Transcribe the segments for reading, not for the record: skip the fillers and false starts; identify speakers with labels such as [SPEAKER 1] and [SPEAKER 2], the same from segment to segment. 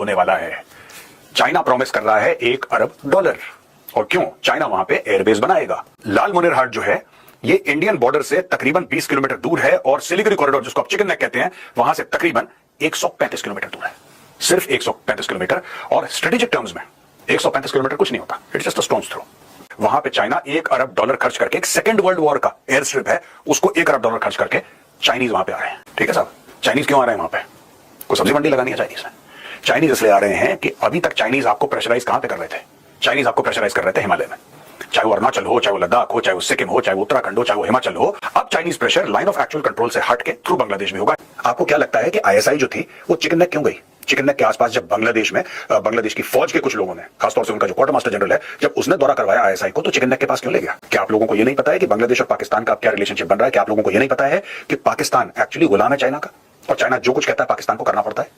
[SPEAKER 1] होने वाला है। चाइना प्रॉमिस कर रहा है $1 अरब। और क्यों? चाइना वहां पे एयरबेस बनाएगा। लालमोनेरहाट जो है ये इंडियन बॉर्डर से तकरीबन 20 किलोमीटर दूर है और सिलीगुड़ी कॉरिडोर जिसको आप चिकन नेक कहते हैं वहां से तकरीबन 135 किलोमीटर दूर है। सिर्फ 135 किलोमीटर। और स्ट्रेटेजिक टर्म्स में 135 किलोमीटर कुछ नहीं होता, it's just a stone's throw. वहां पे चाइना $1 अरब खर्च करके, एक सेकेंड वर्ल्ड वॉर का एयर स्ट्रिप है उसको $1 अरब खर्च करके चाइनीज वहां पे आ रहे हैं। ठीक है साहब, चाइनीज क्यों आ रहे हैं वहां पे? कोई सब्जी मंडी लगानी है चाइनीज ने। चाइनीज इसलिए आ रहे हैं कि अभी तक चाइनीज आपको प्रेशराइज कहां पे कर रहे थे? चाइनीज आपको प्रेशराइज कर रहे थे हिमालय में, चाहे वो अरुणाचल हो, चाहे वो लद्दाख हो, चाहे वो सिक्किम हो, चाहे वो उत्तराखंड हो, चाहे वो हिमाचल हो। अब Chinese pressure line of actual control से हट के थ्रू बांग्लादेश में होगा। आपको क्या लगता है कि आईएसआई जो थी वो चिकन नेक क्यों गई? चिकन नेक के आसपास जब बांग्लादेश की फौज के कुछ लोगों ने, खासतौर से उनका जो क्वार्टर मास्टर जनरल है, जब उसने दौरा करवाया आईएसआई को, तो चिकन नेक के पास क्यों ले गया? क्या आप लोगों को यह नहीं पता है कि बांग्लादेश और पाकिस्तान का क्या रिलेशनशिप बन रहा है? क्या आप लोगों को यह नहीं पता है कि पाकिस्तान एक्चुअली गुलाम है चाइना का और चाइना जो कुछ कहता है पाकिस्तान को करना पड़ता है?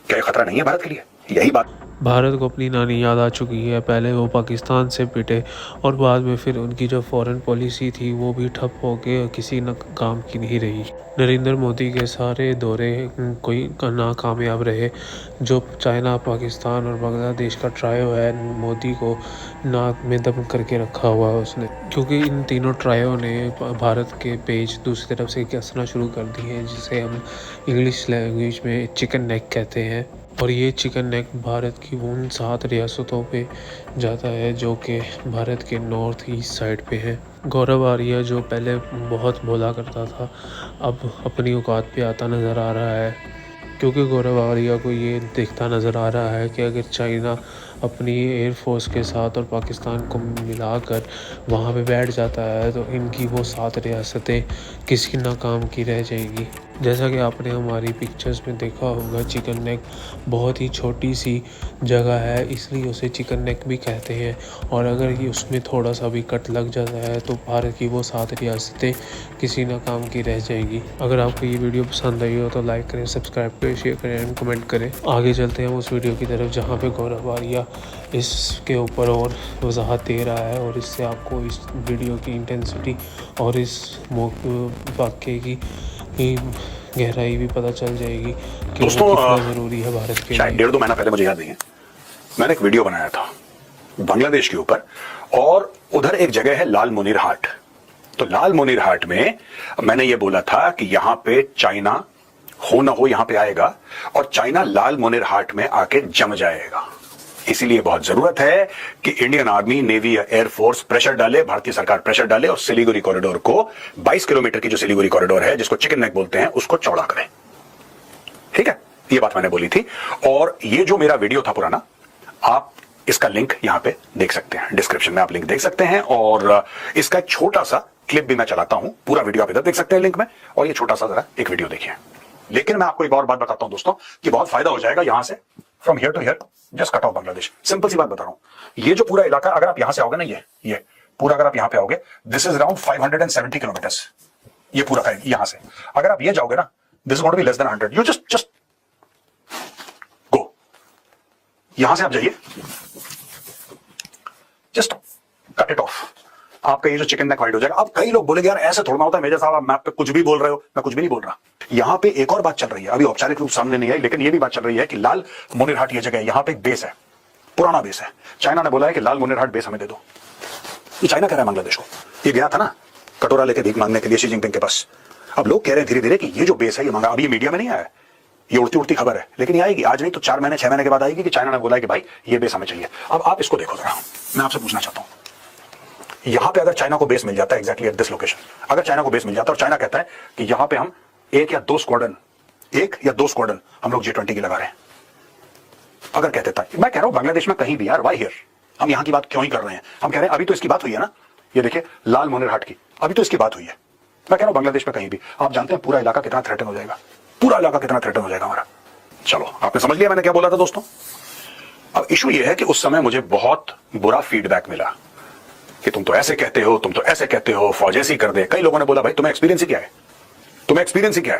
[SPEAKER 1] क्या यह खतरा नहीं है भारत के लिए? यही बात
[SPEAKER 2] भारत को अपनी नानी याद आ चुकी है। पहले वो पाकिस्तान से पिटे और बाद में फिर उनकी जो फॉरेन पॉलिसी थी वो भी ठप हो के किसी न काम की नहीं रही। नरेंद्र मोदी के सारे दौरे कोई नाकामयाब रहे। जो चाइना, पाकिस्तान और बांग्लादेश का ट्रायो है, मोदी को नाक में दम करके रखा हुआ है उसने, क्योंकि इन तीनों ट्रायो ने भारत के पेज दूसरी तरफ से कसना शुरू कर दिए हैं, जिसे हम इंग्लिश लैंग्वेज में चिकन नेक कहते हैं। और ये चिकन नेक भारत की उन 7 रियासतों पे जाता है जो कि भारत के नॉर्थ ईस्ट साइड पे है। गौरव आर्या जो पहले बहुत बोला करता था, अब अपनी औकात पे आता नज़र आ रहा है, क्योंकि गौरव आर्या को ये देखता नज़र आ रहा है कि अगर चाइना अपनी एयरफोर्स के साथ और पाकिस्तान को मिलाकर वहाँ पे बैठ जाता है तो इनकी वो 7 रियासतें किसी ना काम की रह जाएंगी। जैसा कि आपने हमारी पिक्चर्स में देखा होगा, चिकन नेक बहुत ही छोटी सी जगह है, इसलिए उसे चिकन नेक भी कहते हैं। और अगर ये उसमें थोड़ा सा भी कट लग जाता है तो भारत की वो 7 रियासतें किसी ना काम की रह जाएगी। अगर आपको ये वीडियो पसंद आई हो तो लाइक करें, सब्सक्राइब करें, शेयर करें एंड कमेंट करें। आगे चलते हैं उस वीडियो की तरफ जहाँ पे गौरव आर्या इसके ऊपर और वजाहत दे रहा है और इससे आपको इस वीडियो की इंटेंसिटी और इस वाक़े की गहराई भी पता चल जाएगी कि
[SPEAKER 1] दोस्तों
[SPEAKER 2] कितना ज़रूरी है भारत के
[SPEAKER 1] शायद
[SPEAKER 2] लिए।
[SPEAKER 1] 1.5-2 महीना पहले, मुझे याद नहीं है, मैंने एक वीडियो बनाया था बांग्लादेश के ऊपर, और उधर एक जगह है लालमोनेरहाट। तो लालमोनेरहाट में मैंने ये बोला था कि यहां पे चाइना हो ना हो यहां पे आएगा और चाइना लालमोनेरहाट में आके जम जाएगा। इसीलिए बहुत जरूरत है कि इंडियन आर्मी, नेवी या एयरफोर्स प्रेशर डाले, भारतीय सरकार प्रेशर डाले और सिलीगुड़ी कॉरिडोर को, 22 किलोमीटर की जो सिलीगुड़ी कॉरिडोर है जिसको चिकन नेक बोलते हैं, उसको चौड़ा करें। ठीक है, ये बात मैंने बोली थी। और ये जो मेरा वीडियो था पुराना, आप इसका लिंक यहां पे देख सकते हैं, डिस्क्रिप्शन में आप लिंक देख सकते हैं। और इसका एक छोटा सा क्लिप भी मैं चलाता हूं, पूरा वीडियो आप इधर देख सकते हैं लिंक में, और ये छोटा सा जरा एक वीडियो देखिए। लेकिन मैं आपको एक और बात बताता हूं दोस्तों कि बहुत फायदा हो जाएगा यहां से, from here to here just cut off Bangladesh. Simple सी बात बता रहा हूं, ये जो पूरा इलाका, अगर आप यहां से आओगे ना, ये पूरा अगर आप यहां पे आओगे, दिस इज अराउंड 570 किलोमीटर्स, ये पूरा का यहां से। अगर आप ये जाओगे ना, this is going to be less than 100। You just go, यहां से आप जाइए, जस्ट कट इट ऑफ, आपका ये जो चिकन नेक वाइड हो जाएगा। अब कई लोग बोलेंगे यार ऐसे थोड़ा होता है मेजर साहब, आप मैप पे कुछ भी बोल रहे हो। मैं कुछ भी नहीं बोल रहा। यहां पे एक और बात चल रही है, अभी औपचारिक रूप सामने नहीं आई, लेकिन ये भी बात चल रही है कि लालमोनेरहाट ये जगह है, यहां पे एक बेस है, पुराना बेस है। चाइना ने बोला है कि लालमोनेरहाट बेस हमें दे दो। ये चाइना कह रहा है बांग्लादेश को। ये गया था ना कटोरा लेके भीख मांगने के लिए शी जिनपिंग के पास। अब लोग कह रहे हैं धीरे धीरे कि ये जो बेस है ये मांगा। अभी ये मीडिया में नहीं आया है, ये उड़ती उड़ती खबर है, लेकिन ये आएगी, आज नहीं तो 4 महीने 6 महीने के बाद आएगी कि चाइना ने बोला है कि भाई ये बेस हमें चाहिए। अब आप इसको देखो जरा, मैं आपसे पूछना चाहता हूं, यहां पे अगर चाइना को बेस मिल जाता है एग्जैक्टली एट दिस लोकेशन, अगर चाइना को बेस मिल जाता है और चाइना कहता है कि यहां पे हम 1 या 2 स्क्वाड्रन हम लोग J-20 की लगा रहे हैं, अगर कहते था, मैं कह रहा हूं बांग्लादेश में कहीं भी यार, वाई हियर, हम यहां की बात क्यों ही कर रहे हैं? हम कह रहे हैं अभी तो इसकी बात हुई है ना, ये देखिए लालमोनेरहाट की, अभी तो इसकी बात हुई है। मैं कह रहा हूं बांग्लादेश में कहीं भी, आप जानते हैं पूरा इलाका कितना थ्रेटन हो जाएगा, पूरा इलाका कितना थ्रेटन हो जाएगा हमारा। चलो, आपने समझ लिया मैंने क्या बोला था दोस्तों। अब इशू ये है कि उस समय मुझे बहुत बुरा फीडबैक मिला कि तुम तो ऐसे कहते हो, तुम तो ऐसे कहते हो, फौज ऐसी कर दे। कई लोगों ने बोला भाई तुम्हें एक्सपीरियंस ही क्या है, तुम्हें एक्सपीरियंस ही क्या है,